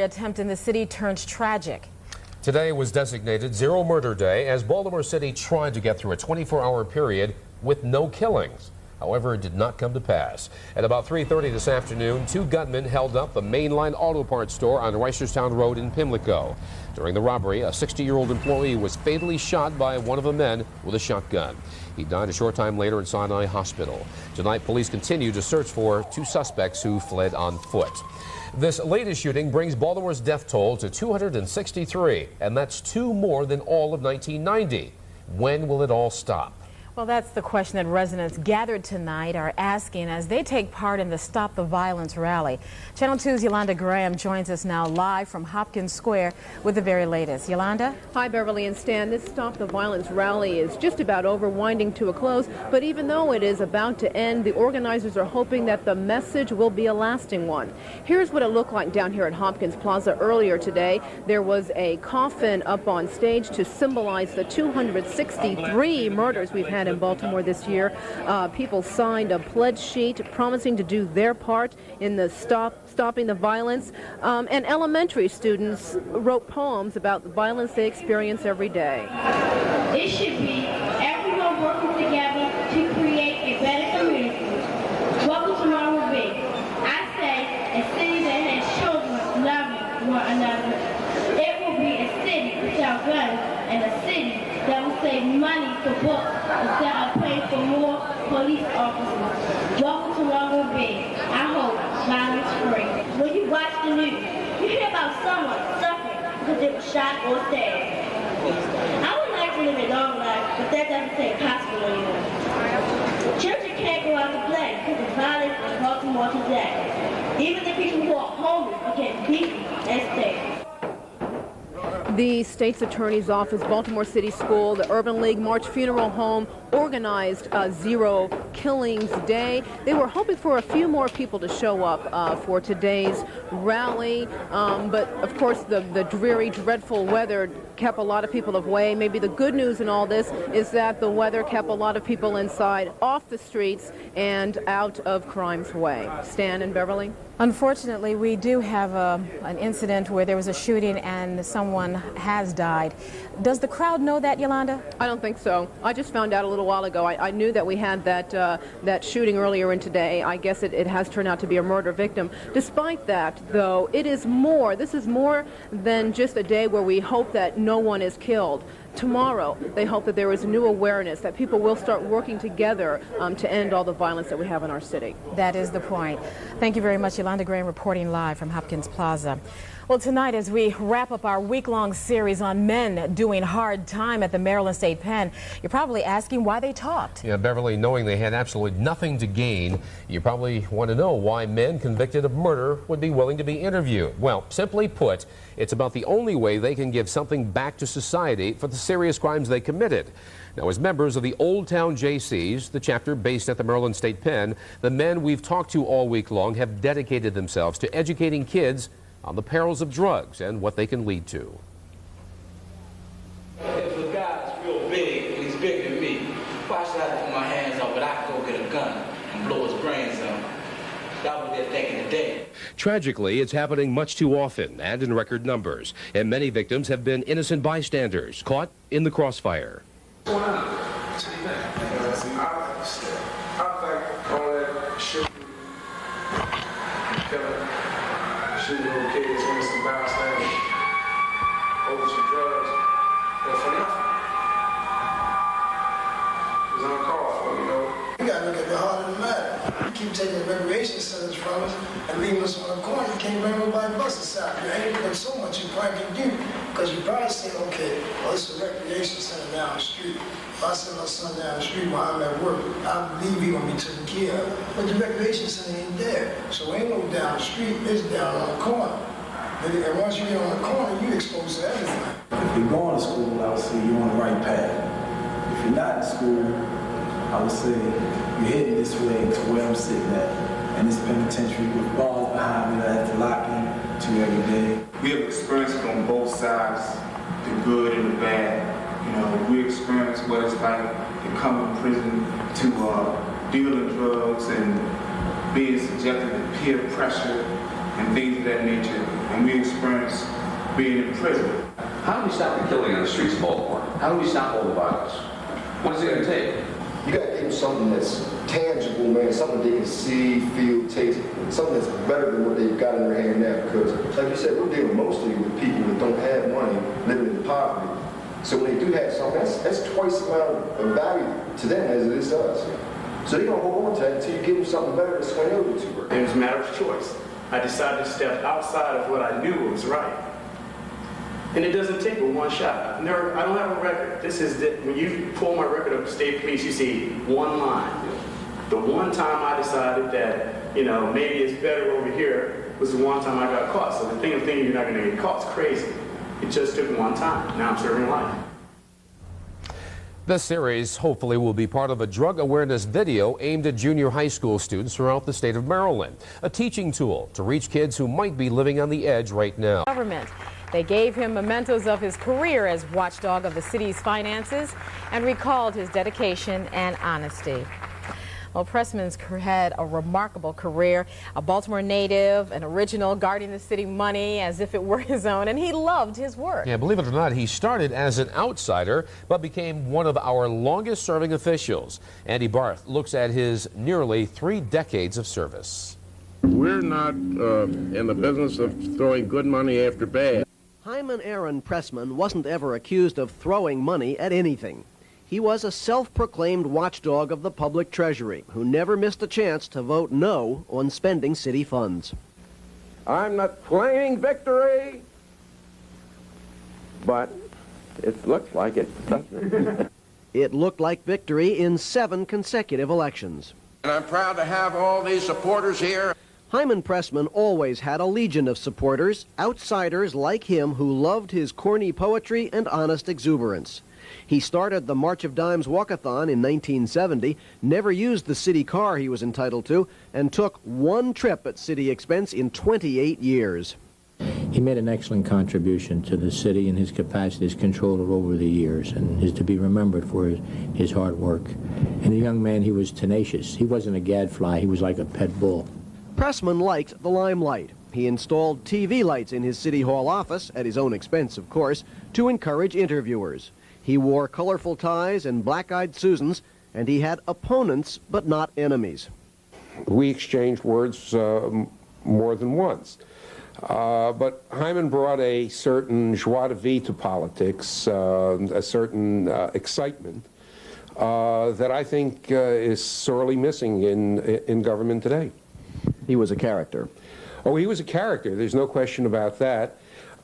Attempt in the city turns tragic. Today was designated Zero Murder Day as Baltimore City tried to get through a 24-hour period with no killings. However, it did not come to pass. At about 3:30 this afternoon, two gunmen held up the mainline auto parts store on Reisterstown Road in Pimlico. During the robbery, a 60-year-old employee was fatally shot by one of the men with a shotgun. He died a short time later in Sinai Hospital. Tonight, police continue to search for two suspects who fled on foot. This latest shooting brings Baltimore's death toll to 263, and that's two more than all of 1990. When will it all stop? Well, that's the question that residents gathered tonight are asking as they take part in the Stop the Violence rally. Channel 2's Yolanda Graham joins us now live from Hopkins Square with the very latest. Yolanda? Hi, Beverly and Stan. This Stop the Violence rally is just about over, winding to a close. But even though it is about to end, the organizers are hoping that the message will be a lasting one. Here's what it looked like down here at Hopkins Plaza earlier today. There was a coffin up on stage to symbolize the 263 murders we've had in Baltimore this year. People signed a pledge sheet promising to do their part in the stopping the violence. And elementary students wrote poems about the violence they experience every day. It should be everyone working together to create a better community. What will tomorrow be? I say a city that has children loving one another. It will be a city without guns and a city that will save money for books instead of paying for more police officers. What will tomorrow be? I hope violence free. When you watch the news, you hear about someone suffering because they were shot or stabbed. I would like to live a long life, but that doesn't seem possible anymore. Children can't go out to play because of violence in Baltimore today. Even the people who are homeless are getting beaten and stabbed. The state's attorney's office, Baltimore City School, the Urban League March Funeral Home organized Zero Killings Day. They were hoping for a few more people to show up for today's rally, but of course the dreary, dreadful weather kept a lot of people away. Maybe the good news in all this is that the weather kept a lot of people inside, off the streets, and out of crime's way. Stan and Beverly? Unfortunately, we do have an incident where there was a shooting and someone has died. Does the crowd know that, Yolanda? I don't think so. I just found out a little while ago. I knew that we had that shooting earlier in today. I guess it has turned out to be a murder victim. Despite that, though, this is more than just a day where we hope that no one is killed. Tomorrow, they hope that there is new awareness, that people will start working together to end all the violence that we have in our city. That is the point. Thank you very much, Yolanda Graham, reporting live from Hopkins Plaza. Well, tonight, as we wrap up our week-long series on men doing hard time at the Maryland State Pen, you're probably asking why they talked. Yeah, Beverly, knowing they had absolutely nothing to gain, you probably want to know why men convicted of murder would be willing to be interviewed. Well, simply put, it's about the only way they can give something back to society for the serious crimes they committed. Now, as members of the Old Town JCs, the chapter based at the Maryland State Pen, the men we've talked to all week long have dedicated themselves to educating kids on the perils of drugs and what they can lead to. If a guy's real big and he's bigger than me, why should I put my hands up but I can go get a gun and blow his brains out? That was their thinking today. Tragically, it's happening much too often and in record numbers, and many victims have been innocent bystanders caught in the crossfire. What's going on? What do you think? I think all that shit, shooting little kids, innocent bystanders, over some drugs, and for nothing. It's uncalled for, you know. We gotta look at the heart of the matter. You keep taking the recreation centers from us and leaving us on the corner. You can't bring nobody bus aside. You ain't doing so much you probably can do. Because you probably say, okay, well, it's a recreation center down the street. If I send my son down the street while I'm at work, I believe he's gonna be taken care of. But the recreation center ain't there. So ain't no down the street, it's down on the corner. And once you get on the corner, you exposed to everything. If you're going to school, I would say you're on the right path. If you're not in school, I would say you're heading this way to where I'm sitting at. And this penitentiary with bars behind me that I have to lock into every day. We have experienced it on both sides, the good and the bad. You know, we experience what it's like to come to prison to deal in drugs and being subjected to peer pressure and things of that nature. and we experienced being in prison. How do we stop the killing on the streets of Baltimore? How do we stop all the violence? What is it going to take? You got to give them something that's tangible, man, something they can see, feel, taste, something that's better than what they've got in their hand now. Because, like you said, we're dealing mostly with people that don't have money, living in poverty. So when they do have something, that's twice the amount of value to them as it is to us. So they're going to hold on to that until you give them something better to swing over to. It was a matter of choice. I decided to step outside of what I knew was right. And it doesn't take but one shot. I don't have a record. When you pull my record up to state police, you see one line. The one time I decided that, maybe it's better over here was the one time I got caught. So the thing of thinking you're not going to get caught is crazy. It just took one time. Now I'm serving life. This series hopefully will be part of a drug awareness video aimed at junior high school students throughout the state of Maryland. A teaching tool to reach kids who might be living on the edge right now. Government. They gave him mementos of his career as watchdog of the city's finances and recalled his dedication and honesty. Well, Pressman's had a remarkable career, a Baltimore native, an original, guarding the city money as if it were his own, and he loved his work. Yeah, believe it or not, he started as an outsider, but became one of our longest-serving officials. Andy Barth looks at his nearly 3 decades of service. We're not in the business of throwing good money after bad. Hyman Aaron Pressman wasn't ever accused of throwing money at anything. He was a self-proclaimed watchdog of the public treasury who never missed a chance to vote no on spending city funds. I'm not claiming victory, but it looks like it, doesn't it? It looked like victory in 7 consecutive elections. And I'm proud to have all these supporters here. Hyman Pressman always had a legion of supporters, outsiders like him who loved his corny poetry and honest exuberance. He started the March of Dimes walkathon in 1970, never used the city car he was entitled to, and took 1 trip at city expense in 28 years. He made an excellent contribution to the city in his capacity as controller over the years, and is to be remembered for his hard work. And a young man, he was tenacious. He wasn't a gadfly. He was like a pet bull. Pressman liked the limelight. He installed TV lights in his City Hall office, at his own expense, of course, to encourage interviewers. He wore colorful ties and black-eyed Susans, and he had opponents, but not enemies. We exchanged words more than once. But Hyman brought a certain joie de vivre to politics, a certain excitement that I think is sorely missing in government today. He was a character. Oh, he was a character. There's no question about that.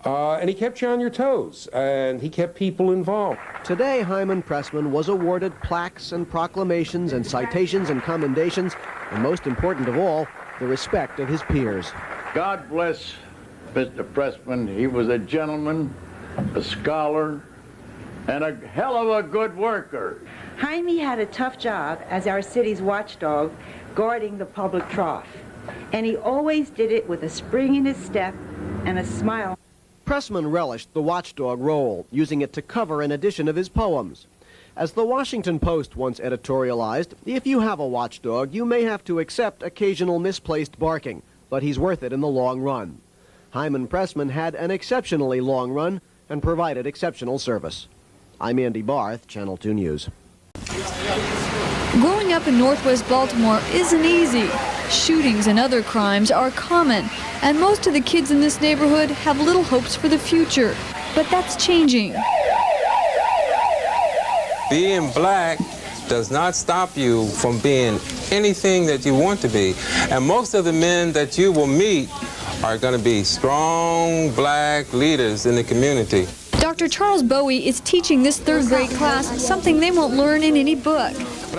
And he kept you on your toes, and he kept people involved. Today, Hyman Pressman was awarded plaques and proclamations and citations and commendations, and most important of all, the respect of his peers. God bless Mr. Pressman. He was a gentleman, a scholar, and a hell of a good worker. Jaime had a tough job as our city's watchdog, guarding the public trough. And he always did it with a spring in his step and a smile. Pressman relished the watchdog role, using it to cover an edition of his poems. As the Washington Post once editorialized, if you have a watchdog, you may have to accept occasional misplaced barking, but he's worth it in the long run. Hyman Pressman had an exceptionally long run and provided exceptional service. I'm Andy Barth, Channel 2 News. Growing up in Northwest Baltimore isn't easy. Shootings and other crimes are common, and most of the kids in this neighborhood have little hopes for the future. But that's changing. Being black does not stop you from being anything that you want to be. And most of the men that you will meet are going to be strong black leaders in the community. Dr. Charles Bowie is teaching this 3rd grade class something they won't learn in any book.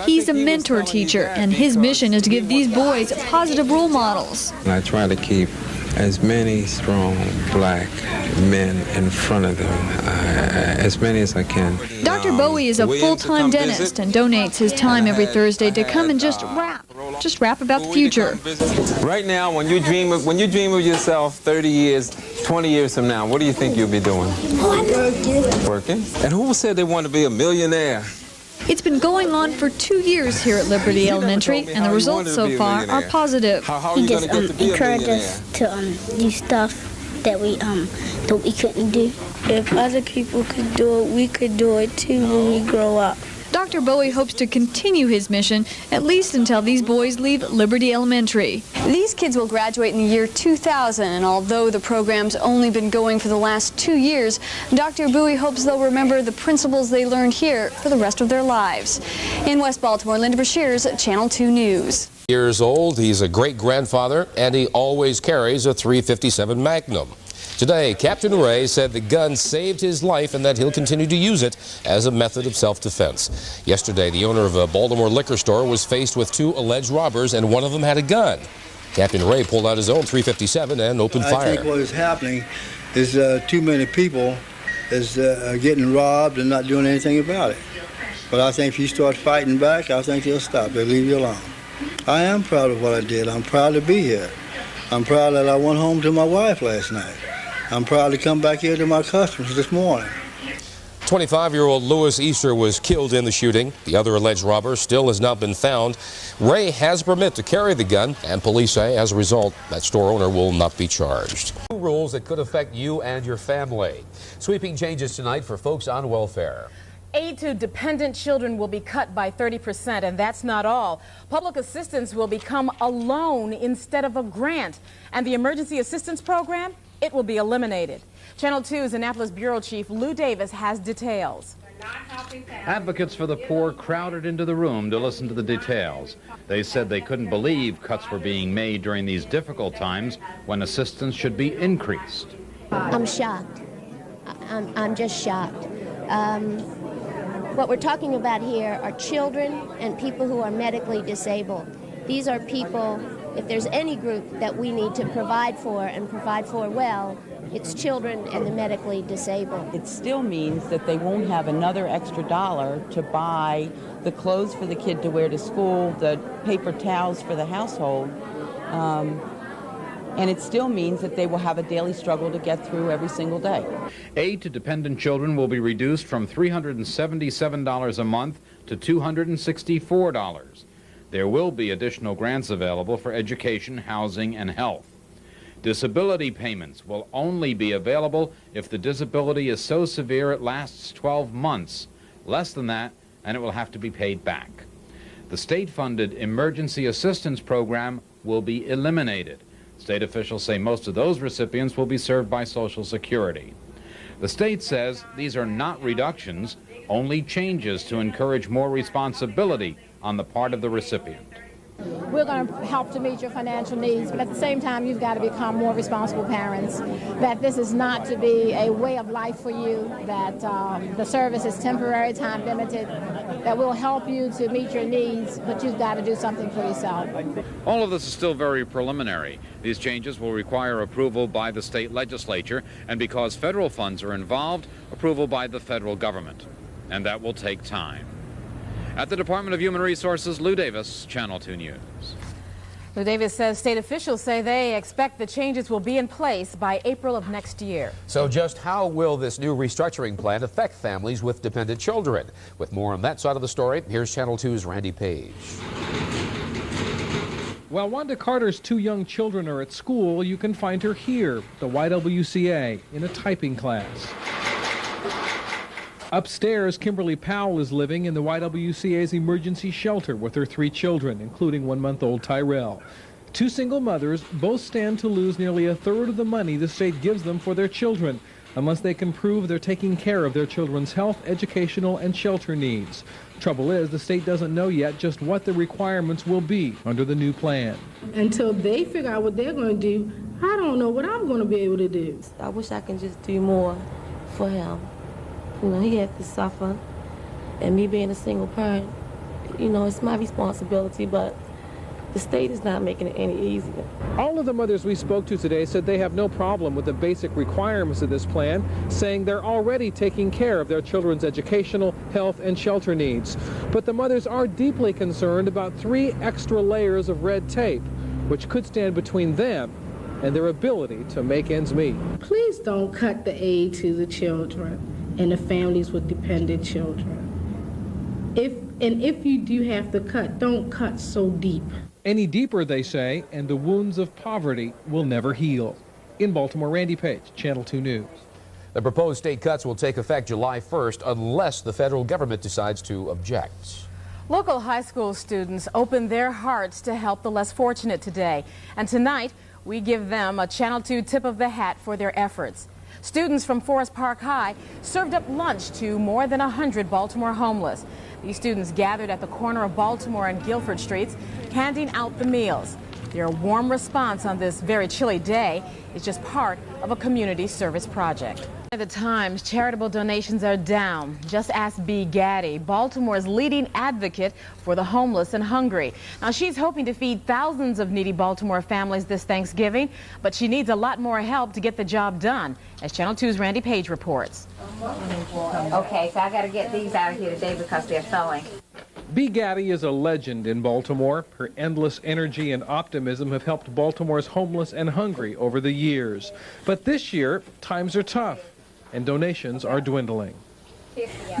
He's a mentor teacher, and his mission is to give these boys positive role models. I try to keep as many strong black men in front of them, as many as I can. Dr. Bowie is a full-time dentist and donates his time every Thursday to come and just rap about the future. Right now, when you dream of yourself 30 years, 20 years from now, what do you think you'll be doing? Working. And who said they want to be a millionaire? It's been going on for 2 years here at Liberty Elementary, and the results so far are positive. He just encouraged us to do stuff that we couldn't do. If other people could do it, we could do it too when we grow up. Dr. Bowie hopes to continue his mission at least until these boys leave Liberty Elementary. These kids will graduate in the year 2000, and although the program's only been going for the last 2 years, Dr. Bowie hopes they'll remember the principles they learned here for the rest of their lives. In West Baltimore, Linda Brashears, Channel 2 News. Years old, he's a great-grandfather, and he always carries a .357 Magnum. Today, Captain Ray said the gun saved his life and that he'll continue to use it as a method of self-defense. Yesterday, the owner of a Baltimore liquor store was faced with 2 alleged robbers, and one of them had a gun. Captain Ray pulled out his own .357 and opened fire. I think what is happening is too many people is getting robbed and not doing anything about it. But I think if you start fighting back, I think they'll stop. They'll leave you alone. I am proud of what I did. I'm proud to be here. I'm proud that I went home to my wife last night. I'm proud to come back here to my customers this morning. 25-year-old Lewis Easter was killed in the shooting. The other alleged robber still has not been found. Ray has a permit to carry the gun, and police say as a result, that store owner will not be charged. Rules that could affect you and your family. Sweeping changes tonight for folks on welfare. Aid to dependent children will be cut by 30%, and that's not all. Public assistance will become a loan instead of a grant, and the emergency assistance program, it will be eliminated. Channel 2's Annapolis Bureau Chief Lou Davis has details. Advocates for the poor crowded into the room to listen to the details. They said they couldn't believe cuts were being made during these difficult times when assistance should be increased. I'm shocked. I'm just shocked. What we're talking about here are children and people who are medically disabled. These are people, if there's any group that we need to provide for and provide for well, it's children and the medically disabled. It still means that they won't have another extra dollar to buy the clothes for the kid to wear to school, the paper towels for the household, and it still means that they will have a daily struggle to get through every single day. Aid to dependent children will be reduced from $377 a month to $264. There will be additional grants available for education, housing, and health. Disability payments will only be available if the disability is so severe it lasts 12 months. Less than that, and it will have to be paid back. The state-funded emergency assistance program will be eliminated. State officials say most of those recipients will be served by Social Security. The state says these are not reductions, only changes to encourage more responsibility on the part of the recipient. We're going to help to meet your financial needs, but at the same time, you've got to become more responsible parents, that this is not to be a way of life for you, that the service is temporary, time limited, that will help you to meet your needs, but you've got to do something for yourself. All of this is still very preliminary. These changes will require approval by the state legislature, and because federal funds are involved, approval by the federal government. And that will take time. At the Department of Human Resources, Lou Davis, Channel 2 News. Lou Davis says state officials say they expect the changes will be in place by April of next year. So just how will this new restructuring plan affect families with dependent children? With more on that side of the story, here's Channel 2's Randy Page. While Wanda Carter's 2 young children are at school, you can find her here, the YWCA, in a typing class. Upstairs, Kimberly Powell is living in the YWCA's emergency shelter with her 3 children, including 1-month-old Tyrell. 2 single mothers both stand to lose nearly 1/3 of the money the state gives them for their children, unless they can prove they're taking care of their children's health, educational, and shelter needs. Trouble is, the state doesn't know yet just what the requirements will be under the new plan. Until they figure out what they're going to do, I don't know what I'm going to be able to do. I wish I can just do more for him. You know, he had to suffer, and me being a single parent, you know, it's my responsibility, but the state is not making it any easier. All of the mothers we spoke to today said they have no problem with the basic requirements of this plan, saying they're already taking care of their children's educational, health, and shelter needs. But the mothers are deeply concerned about 3 extra layers of red tape, which could stand between them and their ability to make ends meet. Please don't cut the aid to the children and the families with dependent children. If you do have to cut, don't cut so deep. Any deeper, they say, and the wounds of poverty will never heal. In Baltimore, Randy Page, Channel 2 News. The proposed state cuts will take effect July 1st unless the federal government decides to object. Local high school students opened their hearts to help the less fortunate today. And tonight, we give them a Channel 2 tip of the hat for their efforts. Students from Forest Park High served up lunch to more than 100 Baltimore homeless. These students gathered at the corner of Baltimore and Guilford Streets, handing out the meals. Their warm response on this very chilly day is just part of a community service project. At the Times, charitable donations are down. Just ask Bee Gaddy, Baltimore's leading advocate for the homeless and hungry. Now, she's hoping to feed thousands of needy Baltimore families this Thanksgiving, but she needs a lot more help to get the job done, as Channel 2's Randy Page reports. Okay, so I got to get these out of here today because they're sewing. Bee Gaddy is a legend in Baltimore. Her endless energy and optimism have helped Baltimore's homeless and hungry over the years. But this year, times are tough, and donations are dwindling.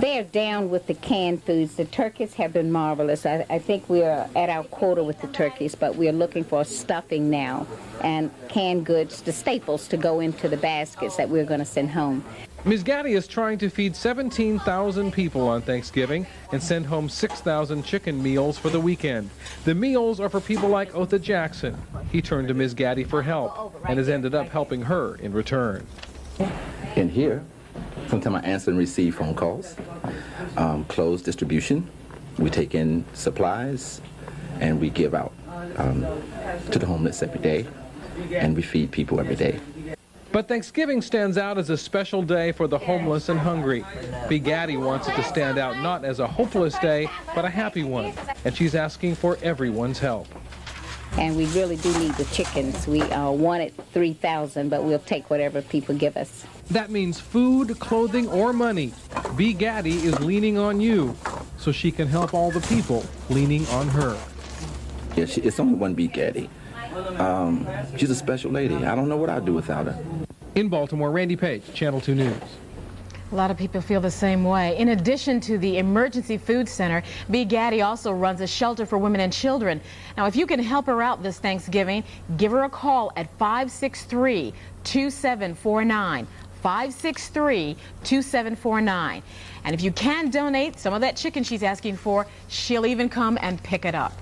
They're down with the canned foods. The turkeys have been marvelous. I think we're at our quota with the turkeys, but we're looking for stuffing now and canned goods, the staples to go into the baskets that we're going to send home. Ms. Gaddy is trying to feed 17,000 people on Thanksgiving and send home 6,000 chicken meals for the weekend. The meals are for people like Otha Jackson. He turned to Ms. Gaddy for help and has ended up helping her in return. In here, sometimes I answer and receive phone calls, clothes distribution. We take in supplies and we give out to the homeless every day, and we feed people every day. But Thanksgiving stands out as a special day for the homeless and hungry. Bee Gaddy wants it to stand out not as a hopeless day, but a happy one. And she's asking for everyone's help. And we really do need the chickens. We wanted 3,000, but we'll take whatever people give us. That means food, clothing, or money. Bee Gaddy is leaning on you so she can help all the people leaning on her. Yeah, it's only one Bee Gaddy. She's a special lady. I don't know what I'd do without her. In Baltimore, Randy Page, Channel 2 News. A lot of people feel the same way. In addition to the Emergency Food Center, Bee Gaddy also runs a shelter for women and children. Now, if you can help her out this Thanksgiving, give her a call at 563-2749. 563-2749. And if you can donate some of that chicken she's asking for, she'll even come and pick it up.